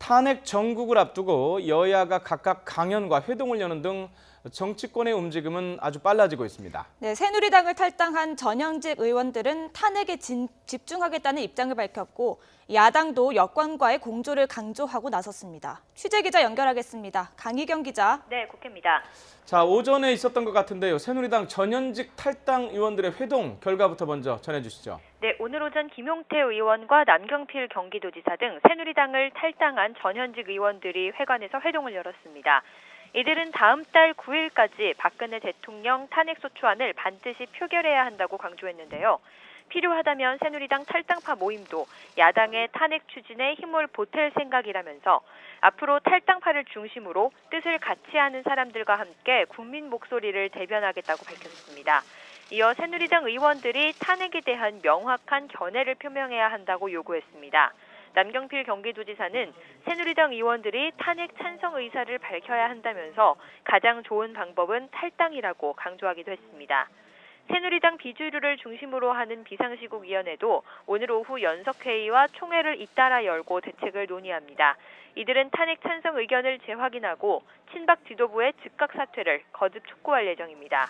탄핵 정국을 앞두고 여야가 각각 강연과 회동을 여는 등 정치권의 움직임은 아주 빨라지고 있습니다. 네, 새누리당을 탈당한 전현직 의원들은 탄핵에 집중하겠다는 입장을 밝혔고 야당도 여권과의 공조를 강조하고 나섰습니다. 취재기자 연결하겠습니다. 강희경 기자. 네, 국회입니다. 자, 오전에 있었던 것 같은데요. 새누리당 전현직 탈당 의원들의 회동 결과부터 먼저 전해주시죠. 네, 오늘 오전 김용태 의원과 남경필 경기도지사 등 새누리당을 탈당한 전현직 의원들이 회관에서 회동을 열었습니다. 이들은 다음 달 9일까지 박근혜 대통령 탄핵소추안을 반드시 표결해야 한다고 강조했는데요. 필요하다면 새누리당 탈당파 모임도 야당의 탄핵 추진에 힘을 보탤 생각이라면서 앞으로 탈당파를 중심으로 뜻을 같이 하는 사람들과 함께 국민 목소리를 대변하겠다고 밝혔습니다. 이어 새누리당 의원들이 탄핵에 대한 명확한 견해를 표명해야 한다고 요구했습니다. 남경필 경기도지사는 새누리당 의원들이 탄핵 찬성 의사를 밝혀야 한다면서 가장 좋은 방법은 탈당이라고 강조하기도 했습니다. 새누리당 비주류를 중심으로 하는 비상시국위원회도 오늘 오후 연석회의와 총회를 잇따라 열고 대책을 논의합니다. 이들은 탄핵 찬성 의견을 재확인하고 친박 지도부의 즉각 사퇴를 거듭 촉구할 예정입니다.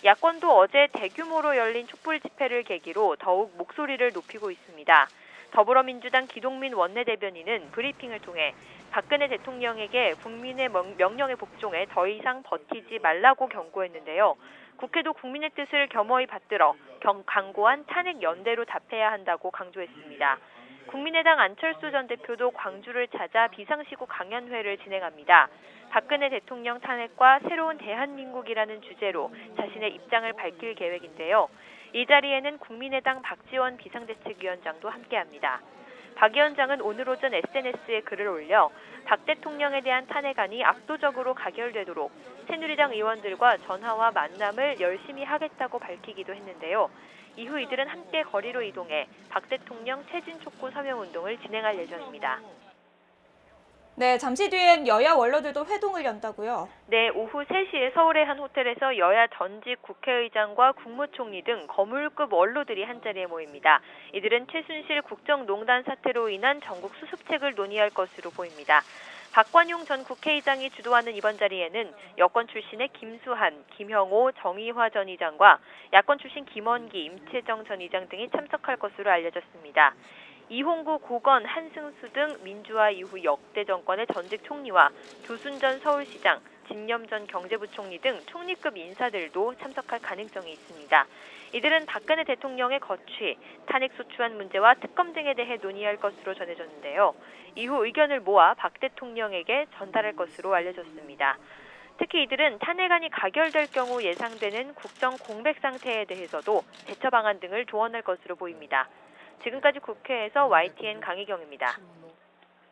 야권도 어제 대규모로 열린 촛불 집회를 계기로 더욱 목소리를 높이고 있습니다. 더불어민주당 기동민 원내대변인은 브리핑을 통해 박근혜 대통령에게 국민의 명령에 복종해 더 이상 버티지 말라고 경고했는데요. 국회도 국민의 뜻을 겸허히 받들어 강고한 탄핵 연대로 답해야 한다고 강조했습니다. 국민의당 안철수 전 대표도 광주를 찾아 비상시국 강연회를 진행합니다. 박근혜 대통령 탄핵과 새로운 대한민국이라는 주제로 자신의 입장을 밝힐 계획인데요. 이 자리에는 국민의당 박지원 비상대책위원장도 함께합니다. 박 위원장은 오늘 오전 SNS에 글을 올려 박 대통령에 대한 탄핵안이 압도적으로 가결되도록 새누리당 의원들과 전화와 만남을 열심히 하겠다고 밝히기도 했는데요. 이후 이들은 함께 거리로 이동해 박 대통령 퇴진 촉구 서명운동을 진행할 예정입니다. 네, 잠시 뒤엔 여야 원로들도 회동을 연다고요? 네, 오후 3시에 서울의 한 호텔에서 여야 전직 국회의장과 국무총리 등 거물급 원로들이 한자리에 모입니다. 이들은 최순실 국정농단 사태로 인한 전국 수습책을 논의할 것으로 보입니다. 박관용 전 국회의장이 주도하는 이번 자리에는 여권 출신의 김수한, 김형호, 정의화 전 의장과 야권 출신 김원기, 임채정 전 의장 등이 참석할 것으로 알려졌습니다. 이홍구, 고건, 한승수 등 민주화 이후 역대 정권의 전직 총리와 조순 전 서울시장, 진념 전 경제부총리 등 총리급 인사들도 참석할 가능성이 있습니다. 이들은 박근혜 대통령의 거취, 탄핵소추안 문제와 특검 등에 대해 논의할 것으로 전해졌는데요. 이후 의견을 모아 박 대통령에게 전달할 것으로 알려졌습니다. 특히 이들은 탄핵안이 가결될 경우 예상되는 국정 공백 상태에 대해서도 대처 방안 등을 조언할 것으로 보입니다. 지금까지 국회에서 YTN 강희경입니다.